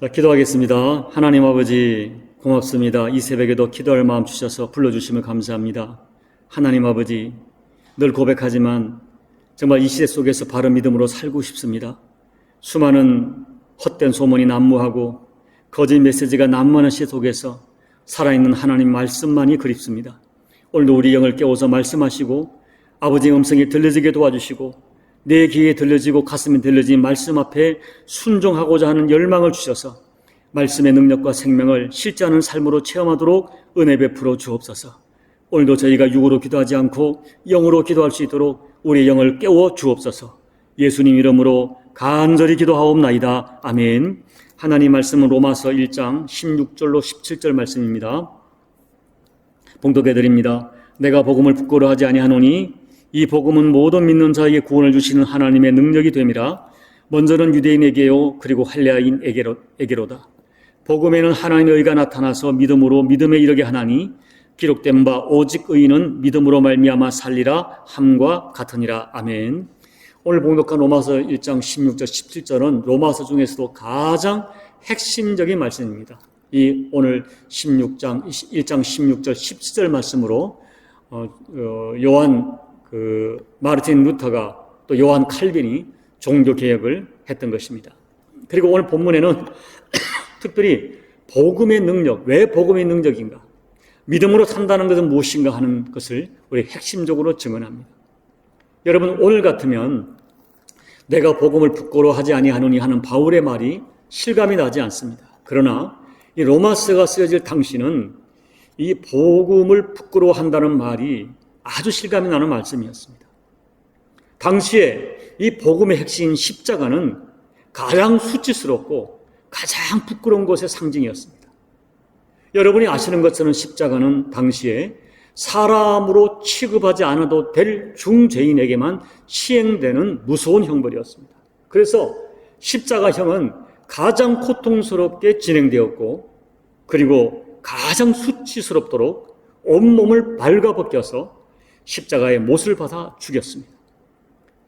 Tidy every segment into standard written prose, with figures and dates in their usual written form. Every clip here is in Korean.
기도하겠습니다. 하나님 아버지 고맙습니다. 이 새벽에도 기도할 마음 주셔서 불러주시면 감사합니다. 하나님 아버지, 늘 고백하지만 정말 이 시대 속에서 바른 믿음으로 살고 싶습니다. 수많은 헛된 소문이 난무하고 거짓 메시지가 난무하는 시대 속에서 살아있는 하나님 말씀만이 그립습니다. 오늘도 우리 영을 깨워서 말씀하시고 아버지의 음성이 들려지게 도와주시고 내 귀에 들려지고 가슴에 들려진 말씀 앞에 순종하고자 하는 열망을 주셔서 말씀의 능력과 생명을 실제하는 삶으로 체험하도록 은혜 베풀어 주옵소서. 오늘도 저희가 육으로 기도하지 않고 영으로 기도할 수 있도록 우리의 영을 깨워 주옵소서. 예수님 이름으로 간절히 기도하옵나이다. 아멘. 하나님 말씀은 로마서 1장 16절로 17절 말씀입니다. 봉독해 드립니다. 내가 복음을 부끄러워하지 아니하노니 이 복음은 모든 믿는 자에게 구원을 주시는 하나님의 능력이 됨이라. 먼저는 유대인에게요 그리고 할례인에게로다. 복음에는 하나님의 의가 나타나서 믿음으로 믿음에 이르게 하나니 기록된 바 오직 의인은 믿음으로 말미암아 살리라 함과 같으니라. 아멘. 오늘 봉독한 로마서 1장 16절 17절은 로마서 중에서도 가장 핵심적인 말씀입니다. 이 오늘 1장 16절 17절 말씀으로 마르틴 루터가 또 요한 칼빈이 종교 개혁을 했던 것입니다. 그리고 오늘 본문에는 특별히 복음의 능력, 왜 복음의 능력인가, 믿음으로 산다는 것은 무엇인가 하는 것을 우리 핵심적으로 증언합니다. 여러분, 오늘 같으면 내가 복음을 부끄러워하지 아니하노니 하는 바울의 말이 실감이 나지 않습니다. 그러나 이 로마서가 쓰여질 당시는 이 복음을 부끄러워한다는 말이 아주 실감이 나는 말씀이었습니다. 당시에 이 복음의 핵심인 십자가는 가장 수치스럽고 가장 부끄러운 것의 상징이었습니다. 여러분이 아시는 것처럼 십자가는 당시에 사람으로 취급하지 않아도 될 중죄인에게만 시행되는 무서운 형벌이었습니다. 그래서 십자가형은 가장 고통스럽게 진행되었고, 그리고 가장 수치스럽도록 온몸을 발가벗겨서 십자가의 못을 받아 죽였습니다.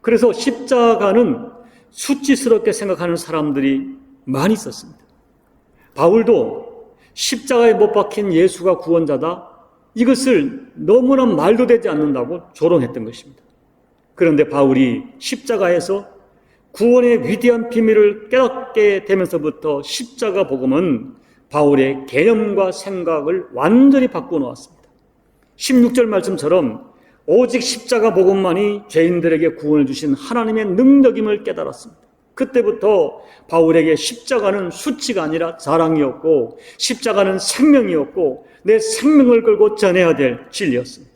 그래서 십자가는 수치스럽게 생각하는 사람들이 많이 있었습니다. 바울도 십자가에 못 박힌 예수가 구원자다, 이것을 너무나 말도 되지 않는다고 조롱했던 것입니다. 그런데 바울이 십자가에서 구원의 위대한 비밀을 깨닫게 되면서부터 십자가 복음은 바울의 개념과 생각을 완전히 바꿔놓았습니다. 16절 말씀처럼 오직 십자가 복음만이 죄인들에게 구원을 주신 하나님의 능력임을 깨달았습니다. 그때부터 바울에게 십자가는 수치가 아니라 자랑이었고, 십자가는 생명이었고, 내 생명을 걸고 전해야 될 진리였습니다.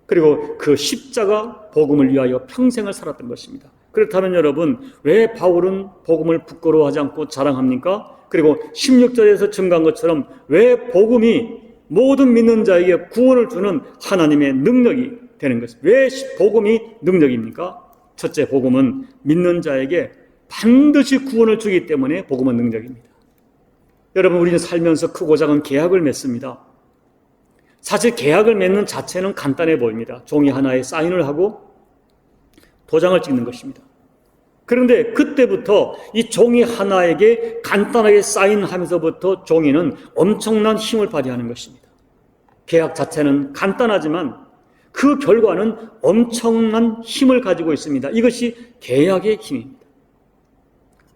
그리고 그 십자가 복음을 위하여 평생을 살았던 것입니다. 그렇다면 여러분, 왜 바울은 복음을 부끄러워하지 않고 자랑합니까? 그리고 16절에서 증거한 것처럼 왜 복음이 모든 믿는 자에게 구원을 주는 하나님의 능력이 되는 것입니다. 왜 복음이 능력입니까? 첫째, 복음은 믿는 자에게 반드시 구원을 주기 때문에 복음은 능력입니다. 여러분, 우리는 살면서 크고 작은 계약을 맺습니다. 사실 계약을 맺는 자체는 간단해 보입니다. 종이 하나에 사인을 하고 도장을 찍는 것입니다. 그런데 그때부터 이 종이 하나에게 간단하게 사인하면서부터 종이는 엄청난 힘을 발휘하는 것입니다. 계약 자체는 간단하지만 그 결과는 엄청난 힘을 가지고 있습니다. 이것이 계약의 힘입니다.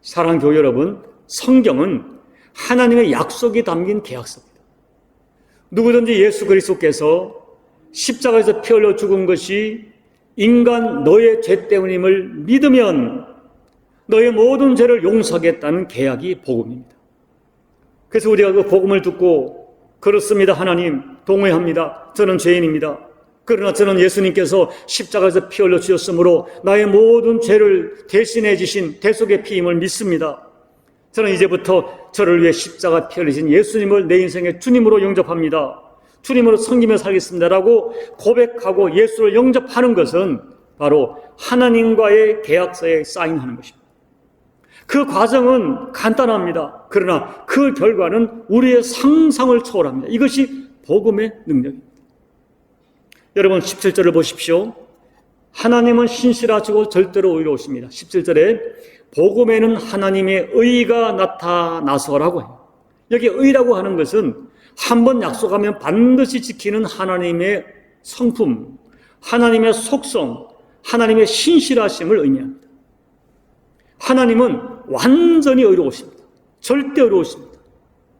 사랑하는 교회 여러분, 성경은 하나님의 약속이 담긴 계약서입니다. 누구든지 예수 그리스도께서 십자가에서 피 흘려 죽은 것이 인간 너의 죄 때문임을 믿으면 너의 모든 죄를 용서하겠다는 계약이 복음입니다. 그래서 우리가 그 복음을 듣고, 그렇습니다, 하나님 동의합니다, 저는 죄인입니다, 그러나 저는 예수님께서 십자가에서 피 흘려 주셨으므로 나의 모든 죄를 대신해 주신 대속의 피임을 믿습니다. 저는 이제부터 저를 위해 십자가 피 흘리신 예수님을 내 인생의 주님으로 영접합니다, 주님으로 섬기며 살겠습니다라고 고백하고 예수를 영접하는 것은 바로 하나님과의 계약서에 사인하는 것입니다. 그 과정은 간단합니다. 그러나 그 결과는 우리의 상상을 초월합니다. 이것이 복음의 능력입니다. 여러분, 17절을 보십시오. 하나님은 신실하시고 절대로 의로우십니다. 17절에 복음에는 하나님의 의가 나타나서라고 해요. 여기 의라고 하는 것은 한번 약속하면 반드시 지키는 하나님의 성품, 하나님의 속성, 하나님의 신실하심을 의미합니다. 하나님은 완전히 의로우십니다. 절대 의로우십니다.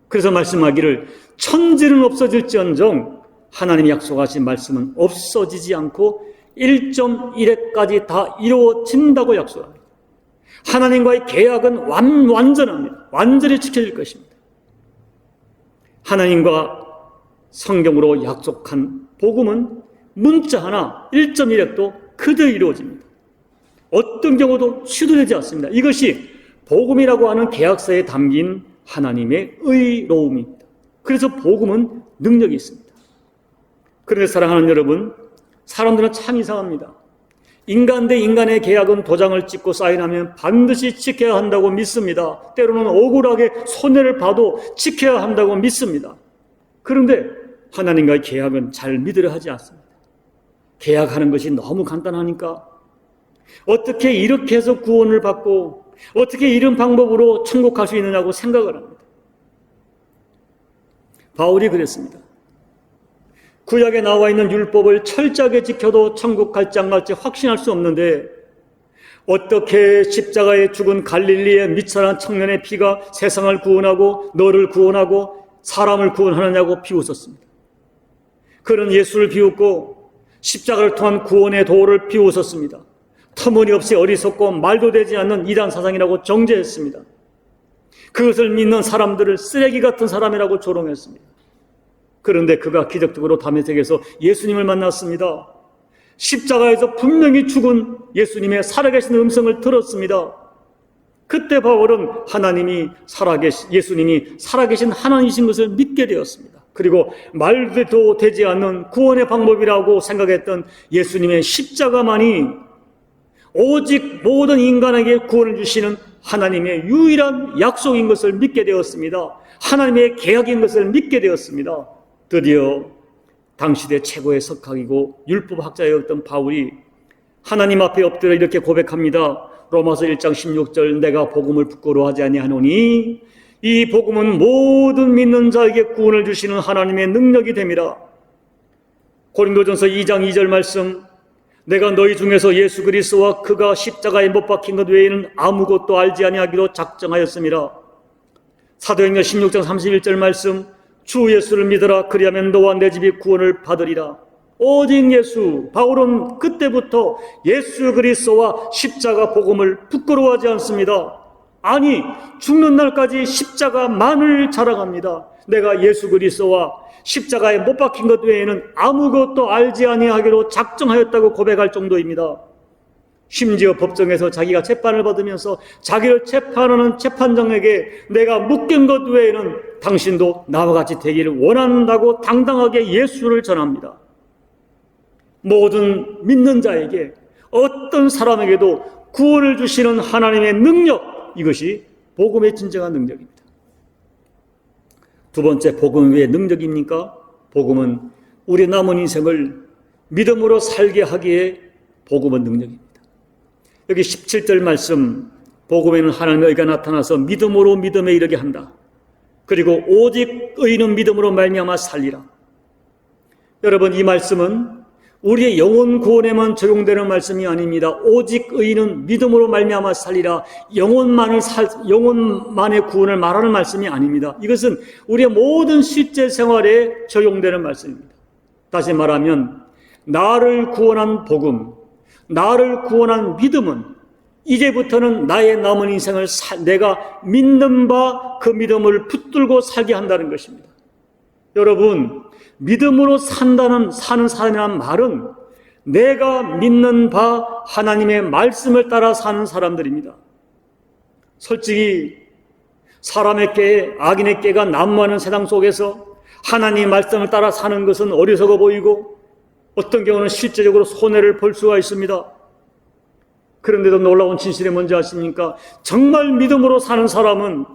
그래서 말씀하기를 천지는 없어질지언정 하나님이 약속하신 말씀은 없어지지 않고 1.1회까지 다 이루어진다고 약속합니다. 하나님과의 계약은 완전합니다. 완전히 지켜질 것입니다. 하나님과 성경으로 약속한 복음은 문자 하나 1.1획도 그대로 이루어집니다. 어떤 경우도 취소되지 않습니다. 이것이 복음이라고 하는 계약서에 담긴 하나님의 의로움입니다. 그래서 복음은 능력이 있습니다. 그런데 사랑하는 여러분, 사람들은 참 이상합니다. 인간 대 인간의 계약은 도장을 찍고 사인하면 반드시 지켜야 한다고 믿습니다. 때로는 억울하게 손해를 봐도 지켜야 한다고 믿습니다. 그런데 하나님과의 계약은 잘 믿으려 하지 않습니다. 계약하는 것이 너무 간단하니까 어떻게 이렇게 해서 구원을 받고 어떻게 이런 방법으로 천국 갈 수 있느냐고 생각을 합니다. 바울이 그랬습니다. 구약에 나와 있는 율법을 철저하게 지켜도 천국 갈지 안 갈지 확신할 수 없는데 어떻게 십자가에 죽은 갈릴리의 미천한 청년의 피가 세상을 구원하고 너를 구원하고 사람을 구원하느냐고 비웃었습니다. 그는 예수를 비웃고 십자가를 통한 구원의 도를 비웃었습니다. 터무니없이 어리석고 말도 되지 않는 이단 사상이라고 정죄했습니다. 그것을 믿는 사람들을 쓰레기 같은 사람이라고 조롱했습니다. 그런데 그가 기적적으로 다메섹에서 예수님을 만났습니다. 십자가에서 분명히 죽은 예수님의 살아계신 음성을 들었습니다. 그때 바울은 예수님이 살아계신 하나님이신 것을 믿게 되었습니다. 그리고 말도 되지 않는 구원의 방법이라고 생각했던 예수님의 십자가만이 오직 모든 인간에게 구원을 주시는 하나님의 유일한 약속인 것을 믿게 되었습니다. 하나님의 계약인 것을 믿게 되었습니다. 드디어 당시대 최고의 석학이고 율법학자였던 바울이 하나님 앞에 엎드려 이렇게 고백합니다. 로마서 1장 16절 내가 복음을 부끄러워하지 아니하노니 이 복음은 모든 믿는 자에게 구원을 주시는 하나님의 능력이 됨이라. 고린도전서 2장 2절 말씀 내가 너희 중에서 예수 그리스도와 그가 십자가에 못 박힌 것 외에는 아무것도 알지 아니하기로 작정하였음이라. 사도행전 16장 31절 말씀 주 예수를 믿어라 그리하면 너와 내 집이 구원을 받으리라. 오직 예수. 바울은 그때부터 예수 그리스도와 십자가 복음을 부끄러워하지 않습니다. 아니 죽는 날까지 십자가만을 자랑합니다. 내가 예수 그리스도와 십자가에 못 박힌 것 외에는 아무것도 알지 아니하기로 작정하였다고 고백할 정도입니다. 심지어 법정에서 자기가 재판을 받으면서 자기를 재판하는 재판장에게 내가 묶인 것 외에는 당신도 나와 같이 되기를 원한다고 당당하게 예수를 전합니다. 모든 믿는 자에게 어떤 사람에게도 구원을 주시는 하나님의 능력, 이것이 복음의 진정한 능력입니다. 두 번째, 복음은 왜 능력입니까? 복음은 우리 남은 인생을 믿음으로 살게 하기에 복음은 능력입니다. 여기 17절 말씀, 복음에는 하나님의 의가 나타나서 믿음으로 믿음에 이르게 한다. 그리고 오직 의인은 믿음으로 말미암아 살리라. 여러분, 이 말씀은 우리의 영혼 구원에만 적용되는 말씀이 아닙니다. 오직 의인은 믿음으로 말미암아 살리라. 영혼만의 구원을 말하는 말씀이 아닙니다. 이것은 우리의 모든 실제 생활에 적용되는 말씀입니다. 다시 말하면 나를 구원한 복음, 나를 구원한 믿음은 이제부터는 나의 남은 인생을 내가 믿는 바 그 믿음을 붙들고 살게 한다는 것입니다. 여러분, 믿음으로 사는 사람이란 말은 내가 믿는 바 하나님의 말씀을 따라 사는 사람들입니다. 솔직히 사람의 깨, 악인의 깨가 난무하는 세상 속에서 하나님의 말씀을 따라 사는 것은 어리석어 보이고 어떤 경우는 실제적으로 손해를 볼 수가 있습니다. 그런데도 놀라운 진실이 뭔지 아십니까? 정말 믿음으로 사는 사람은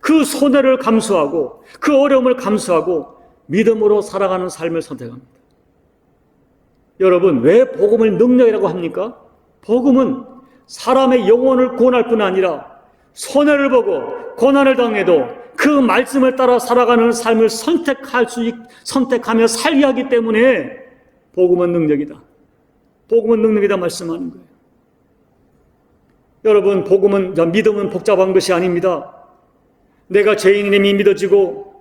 그 손해를 감수하고 그 어려움을 감수하고 믿음으로 살아가는 삶을 선택합니다. 여러분, 왜 복음을 능력이라고 합니까? 복음은 사람의 영혼을 구원할 뿐 아니라 손해를 보고 고난을 당해도 그 말씀을 따라 살아가는 삶을 선택하며 살게 하기 때문에 복음은 능력이다. 복음은 능력이다 말씀하는 거예요. 여러분, 믿음은 복잡한 것이 아닙니다. 내가 죄인임이 믿어지고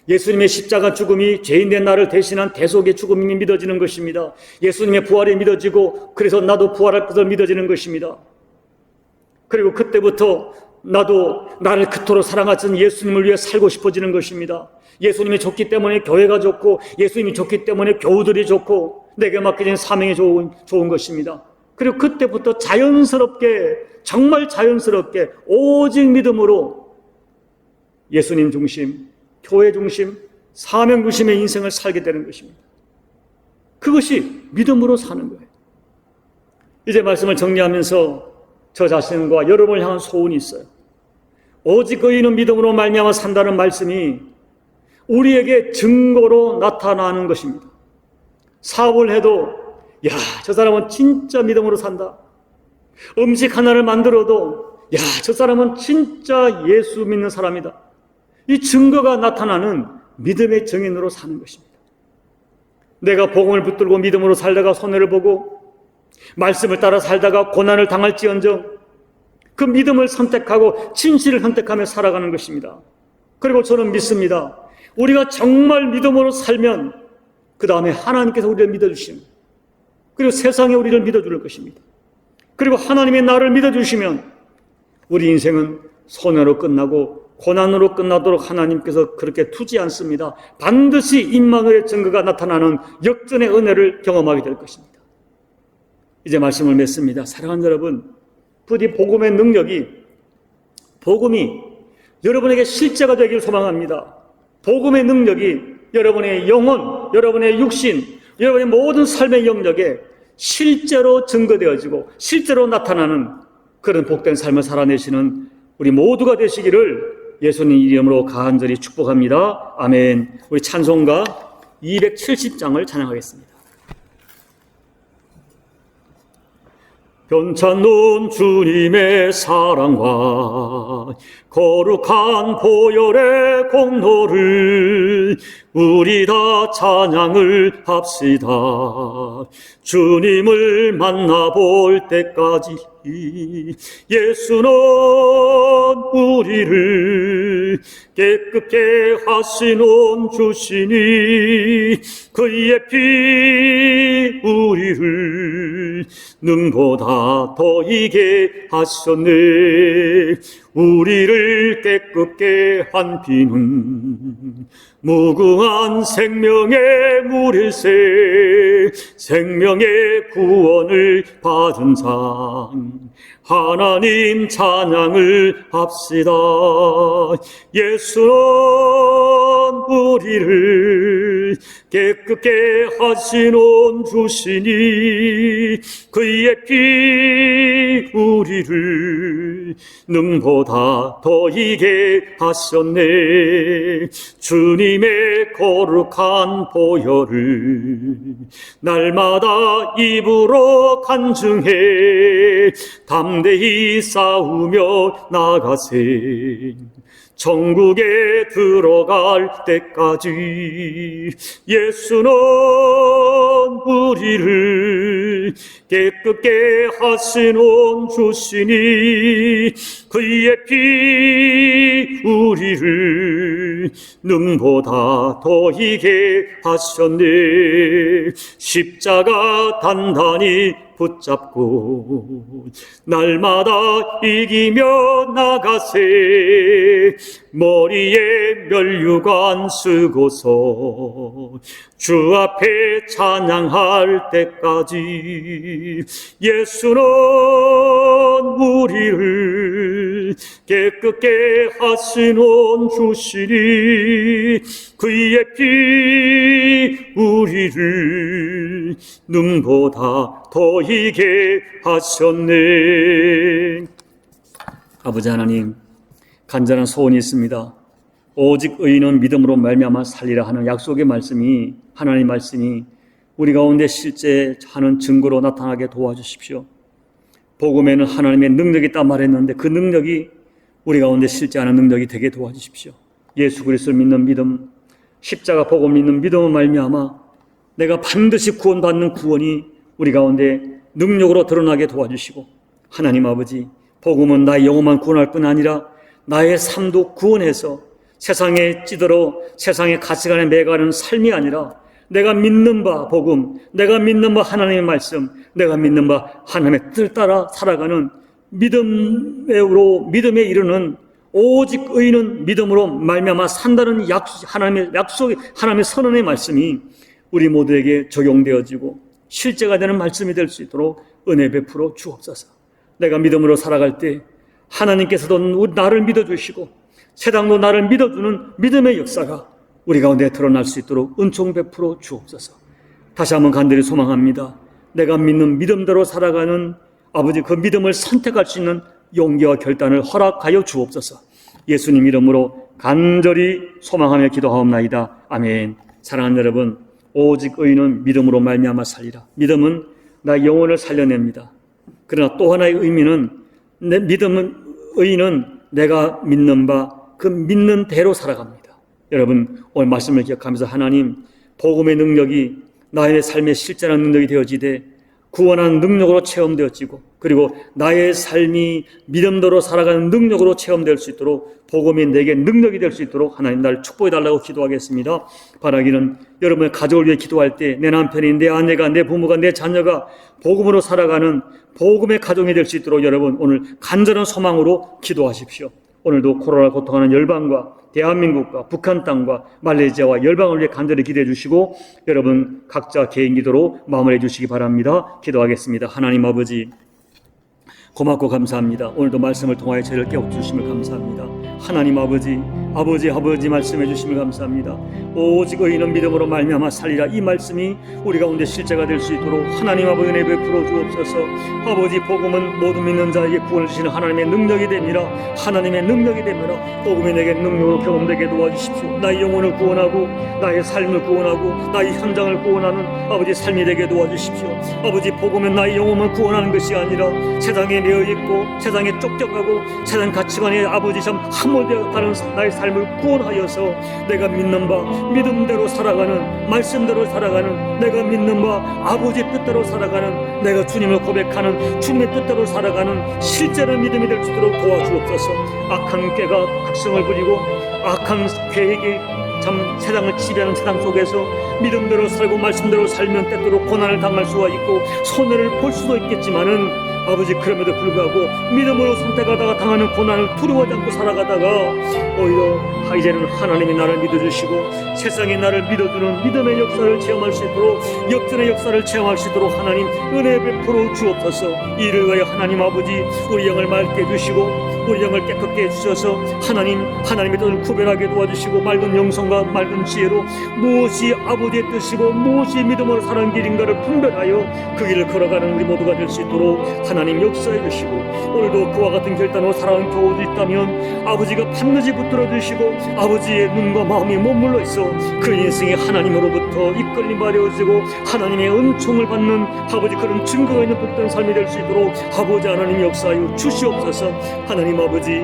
예수님의 십자가 죽음이 죄인된 나를 대신한 대속의 죽음이 믿어지는 것입니다. 예수님의 부활이 믿어지고 그래서 나도 부활할 것을 믿어지는 것입니다. 그리고 그때부터 나도 나를 그토록 사랑하신 예수님을 위해 살고 싶어지는 것입니다. 예수님이 좋기 때문에 교회가 좋고 예수님이 좋기 때문에 교우들이 좋고 내게 맡겨진 사명이 좋은 것입니다. 그리고 그때부터 정말 자연스럽게 오직 믿음으로 예수님 중심, 교회 중심, 사명 중심의 인생을 살게 되는 것입니다. 그것이 믿음으로 사는 거예요. 이제 말씀을 정리하면서 저 자신과 여러분을 향한 소원이 있어요. 오직 의인은 믿음으로 말미암아 산다는 말씀이 우리에게 증거로 나타나는 것입니다. 사업을 해도 저 사람은 진짜 믿음으로 산다. 음식 하나를 만들어도 저 사람은 진짜 예수 믿는 사람이다. 이 증거가 나타나는 믿음의 증인으로 사는 것입니다. 내가 복음을 붙들고 믿음으로 살다가 손해를 보고 말씀을 따라 살다가 고난을 당할지언정 그 믿음을 선택하고 진실을 선택하며 살아가는 것입니다. 그리고 저는 믿습니다. 우리가 정말 믿음으로 살면 그 다음에 하나님께서 우리를 믿어주시는, 그리고 세상에 우리를 믿어줄 것입니다. 그리고 하나님의 나를 믿어주시면 우리 인생은 손해로 끝나고 고난으로 끝나도록 하나님께서 그렇게 두지 않습니다. 반드시 임마누엘의 증거가 나타나는 역전의 은혜를 경험하게 될 것입니다. 이제 말씀을 맺습니다. 사랑하는 여러분, 부디 복음의 능력이, 복음이 여러분에게 실제가 되길 소망합니다. 복음의 능력이 여러분의 영혼, 여러분의 육신, 여러분의 모든 삶의 영역에 실제로 증거되어지고 실제로 나타나는 그런 복된 삶을 살아내시는 우리 모두가 되시기를 예수님 이름으로 간절히 축복합니다. 아멘. 우리 찬송가 270장을 찬양하겠습니다. 변찬놓은 주님의 사랑과 거룩한 보혈의 공로를 우리 다 찬양을 합시다. 주님을 만나볼 때까지 예수는 우리를 깨끗게 하시는 주시니 그의 피 우리를 능보다 더 이게 하셨네. 우리를 깨끗게 한 피는 무궁한 생명의 물일세. 생명의 구원을 받은 자 하나님 찬양을 합시다. 예수는 우리를 깨끗게 하시는 주시니 그의 피 우리를 능보다 더 이게 하셨네. 주님의 거룩한 보혈을 날마다 입으로 간증해 담대히 싸우며 나가세. 천국에 들어갈 때까지 예수는 우리를 깨끗게 하시는 주시니 그의 피 우리를 능보다 더 이게 하셨네. 십자가 단단히 붙잡고 날마다 이기며 나가세. 머리에 면류관 쓰고서 주 앞에 찬양할 때까지 예수는 우리를 깨끗게 하시는 주시니 그의 피 우리를 능보다 더 이게 하셨네. 아버지 하나님, 간절한 소원이 있습니다. 오직 의인은 믿음으로 말미암아 살리라 하는 약속의 말씀이, 하나님의 말씀이 우리 가운데 실제 하는 증거로 나타나게 도와주십시오. 복음에는 하나님의 능력이 있다 말했는데 그 능력이 우리 가운데 실제하는 능력이 되게 도와주십시오. 예수 그리스도를 믿는 믿음, 십자가 복음을 믿는 믿음을 말미암아 내가 반드시 구원받는 구원이 우리 가운데 능력으로 드러나게 도와주시고, 하나님 아버지, 복음은 나의 영혼만 구원할 뿐 아니라 나의 삶도 구원해서 세상에 찌들어 세상의 가치관에 매가는 삶이 아니라 내가 믿는 바 복음, 내가 믿는 바 하나님의 말씀, 내가 믿는 바 하나님의 뜻을 따라 살아가는 믿음에 이르는 오직 의인은 믿음으로 말미암아 산다는 하나님의 약속, 하나님의 선언의 말씀이 우리 모두에게 적용되어지고 실제가 되는 말씀이 될 수 있도록 은혜 베풀어 주옵소서. 내가 믿음으로 살아갈 때 하나님께서도 나를 믿어주시고 세상도 나를 믿어주는 믿음의 역사가 우리 가운데 드러날 수 있도록 은총 베풀어 주옵소서. 다시 한번 간절히 소망합니다. 내가 믿는 믿음대로 살아가는 아버지, 그 믿음을 선택할 수 있는 용기와 결단을 허락하여 주옵소서. 예수님 이름으로 간절히 소망하며 기도하옵나이다. 아멘. 사랑하는 여러분, 오직 의인은 믿음으로 말미암아 살리라. 믿음은 나의 영혼을 살려냅니다. 그러나 또 하나의 의미는 의인은 내가 믿는 바 그 믿는 대로 살아갑니다. 여러분, 오늘 말씀을 기억하면서 하나님, 복음의 능력이 나의 삶의 실제한 능력이 되어지되 구원한 능력으로 체험되어지고, 그리고 나의 삶이 믿음대로 살아가는 능력으로 체험될 수 있도록 복음이 내게 능력이 될 수 있도록 하나님 나를 축복해 달라고 기도하겠습니다. 바라기는 여러분의 가족을 위해 기도할 때 내 남편이, 내 아내가, 내 부모가, 내 자녀가 복음으로 살아가는 복음의 가정이 될 수 있도록 여러분 오늘 간절한 소망으로 기도하십시오. 오늘도 코로나 고통하는 열방과 대한민국과 북한 땅과 말레이시아와 열방을 위해 간절히 기도해 주시고, 여러분 각자 개인 기도로 마무리해 주시기 바랍니다. 기도하겠습니다. 하나님 아버지, 고맙고 감사합니다. 오늘도 말씀을 통하여 저희를 깨워주심을 감사합니다. 하나님 아버지 말씀해 주심을 감사합니다. 오직 의인은 믿음으로 말미암아 살리라. 이 말씀이 우리 가운데 실제가 될 수 있도록 하나님 아버지 은혜 베풀어 주옵소서. 아버지, 복음은 모두 믿는 자에게 구원을 주시는 하나님의 능력이 됩니다. 하나님의 능력이 됩니다. 복음이 내게 능력으로 경험되게 도와주십시오. 나의 영혼을 구원하고 나의 삶을 구원하고 나의 현장을 구원하는 아버지 삶이 되게 도와주십시오. 아버지, 복음은 나의 영혼을 구원하는 것이 아니라 세상에 매여있고 세상에 쫓겨가고 세상 가치관에 아버지 참 함몰되어 가는 나의 삶을 구원하여서 내가 믿는 바 믿음대로 살아가는, 말씀대로 살아가는, 내가 믿는 바 아버지 뜻대로 살아가는, 내가 주님을 고백하는 주님의 뜻대로 살아가는 실제로 믿음이 될 수 있도록 도와주옵소서. 악한 꾀가 각성을 부리고 악한 계획이 참 세상을 지배하는 세상 속에서 믿음대로 살고 말씀대로 살면 때때로 고난을 당할 수가 있고 손해를 볼 수도 있겠지만은 아버지, 그럼에도 불구하고 믿음으로 선택하다가 당하는 고난을 두려워하지 않고 살아가다가 오히려 이제는 하나님이 나를 믿어주시고 세상이 나를 믿어주는 믿음의 역사를 체험할 수 있도록, 역전의 역사를 체험할 수 있도록 하나님 은혜 베풀어 주옵소서. 이를 위하여 하나님 아버지, 우리 영을 맑게 해주시고 우리 영을 깨끗게 해주셔서 하나님의 뜻을 구별하게 도와주시고 맑은 영성과 맑은 지혜로 무엇이 아버지의 뜻이고 무엇이 믿음으로 사는 길인가를 분별하여 그 길을 걸어가는 우리 모두가 될 수 있도록 하나님 역사해 주시고, 오늘도 그와 같은 결단으로 살아가는 교우도 있다면 아버지가 반드시 붙들어 주시고 아버지의 눈과 마음이 머물러 있어 그 인생이 하나님으로부터 이끌림 받아지고 하나님의 은총을 받는 아버지 그런 증거가 있는 복된 삶이 될 수 있도록 아버지 하나님 역사하여 주시옵소서. 하나님 아버지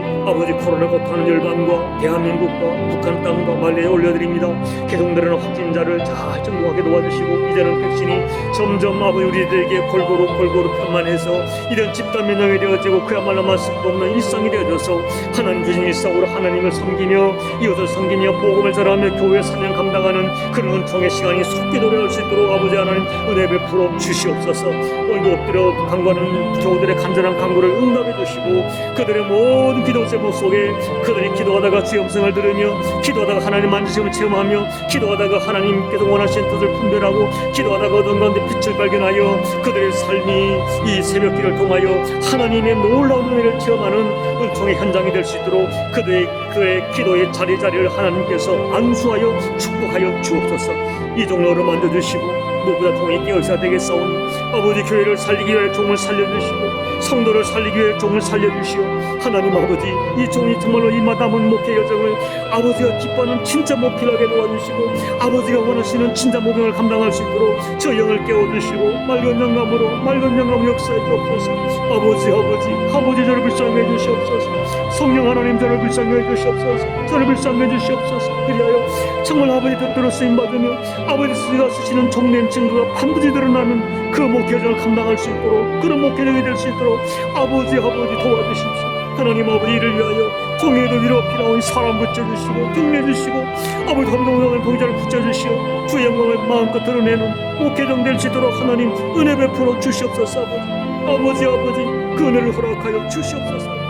코로나 고통하는 열방과 대한민국과 북한 땅과 말레이에 올려드립니다. 계속되는 확진자를 잘 정복하게 도와주시고 이제는 백신이 점점 아버지 우리들에게 골고루 편만해서 이런 집단 면역이 되어지고 그야말로 말수 없는 일상이 되어져서 하나님 주신 일상으로 하나님을 섬기며 이웃을 섬기며 복음을 전하며 교회 사명 감당하는 그런 은총의 시간이 속히 도래할 수 있도록 아버지 하나님 은혜 베풀어 주시옵소서. 오늘도 엎드려 간구하는 교우들의 간절한 간구를 응답해 주시고 그들의 모든 기도 제목 속에 그들이 기도하다가 주의 음성을 들으며 기도하다가 하나님 만지심을 체험하며 기도하다가 하나님께서 원하시는 뜻을 분별하고 기도하다가 어둠 가운데 빛을 발견하여 그들의 삶이 이 새벽길을 통하여 하나님의 놀라운 은혜를 체험하는 은총의 현장이 될 수 있도록 그의 기도의 자리를 하나님께서 안수하여 축복하여 주옵소서. 이 종로를 만져주시고 무엇보다 통이 깨어있어야 되겠사오니 아버지 교회를 살리기 위해 종을 살려주시고 성도를 살리기 위해 종을 살려주시오. 하나님 아버지 이 종이 정말로 이 마담은 목회 여정을 아버지가 기뻐하는 진짜 목회를 하게 도와주시고 아버지가 원하시는 진짜 목양을 감당할 수 있도록 저 영을 깨워주시고 맑은 영감으로 역사해 주옵소서. 아버지 저를 불쌍히 해주시옵소서. 성령 하나님 저를 불쌍히 해주시옵소서. 저를 불쌍히 해주시옵소서. 그리하여 정말 아버지 뜻대로 쓰임받으며 아버지가 쓰시는 종된 증거가 반드시 드러나는 그 목회자를 감당할 수 있도록 그런 목회자가 될 수 있도록 아버지 도와주십시오. 하나님 아버지 이를 위하여 종에도 위로 필요한 사람 붙여주시고 등려주시고 아버지 감동을 동자를 붙여주시오. 주의 영광을 마음껏 드러내는 목회장 될 수 있도록 하나님 은혜 베풀어 주시옵소서. 아버지 그 은혜를 허락하여 주시옵소서.